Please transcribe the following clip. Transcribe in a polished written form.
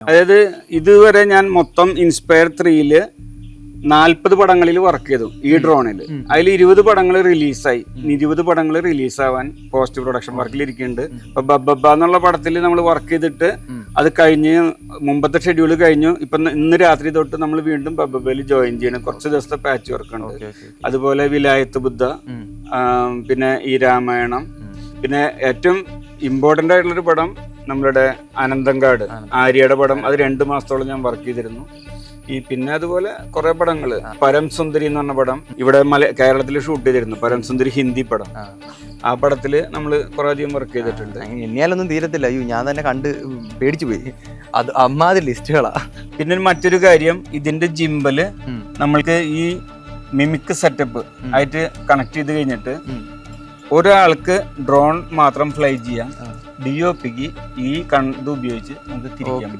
അതായത് ഇതുവരെ ഞാൻ മൊത്തം ഇൻസ്പയർ 3-ല് 40 പടങ്ങളിൽ വർക്ക് ചെയ്തു ഈ ഡ്രോണിൽ. അതിൽ 20 പടങ്ങൾ റിലീസായി. 20 പടങ്ങൾ റിലീസാവാൻ പോസ്റ്റ് പ്രൊഡക്ഷൻ വർക്കിൽ ഇരിക്കുന്നുണ്ട്. ഇപ്പൊ ബബ്ബ എന്നുള്ള പടത്തിൽ നമ്മൾ വർക്ക് ചെയ്തിട്ട് അത് കഴിഞ്ഞ് മുമ്പത്തെ ഷെഡ്യൂൾ കഴിഞ്ഞു. ഇപ്പൊ ഇന്ന് രാത്രി തൊട്ട് നമ്മൾ വീണ്ടും ബബ്ബയിൽ ജോയിൻ ചെയ്യണം. കുറച്ച് ദിവസത്തെ പാച്ച് വർക്ക് ഉണ്ട്. അതുപോലെ വിലായത്ത് ബുദ്ധ, പിന്നെ ഈ രാമായണം, പിന്നെ ഏറ്റവും ഇമ്പോർട്ടൻ്റ് ആയിട്ടുള്ളൊരു പടം നമ്മളുടെ അനന്തങ്കാട് ആര്യയുടെ പടം. അത് 2 മാസത്തോളം ഞാൻ വർക്ക് ചെയ്തിരുന്നു. പിന്നെ അതുപോലെ കുറെ പടങ്ങള്, പരം സുന്ദരി എന്ന് പറഞ്ഞ പടം ഇവിടെ കേരളത്തിൽ ഷൂട്ട് ചെയ്തിരുന്നു. പരം സുന്ദരി ഹിന്ദി പടം. ആ പടത്തില് നമ്മള് കുറെ അധികം വർക്ക് ചെയ്തിട്ടുണ്ട്. എന്നെയാലൊന്നും തീരത്തില്ല. അയ്യോ, ഞാൻ തന്നെ കണ്ട് പേടിച്ചു പോയി. അത് അമ്മാതിരി ലിസ്റ്റുകളാ. പിന്നെ മറ്റൊരു കാര്യം, ഇതിന്റെ ജിംബല് നമ്മൾക്ക് ഈ മിമിക് സെറ്റപ്പ് ആയിട്ട് കണക്ട് ചെയ്ത് കഴിഞ്ഞിട്ട് ഒരാൾക്ക് ഡ്രോൺ മാത്രം ഫ്ലൈ ചെയ്യാം. DOPക്ക് ഈ ഇത് ഉപയോഗിച്ച് നമുക്ക് തിരിക്കാം.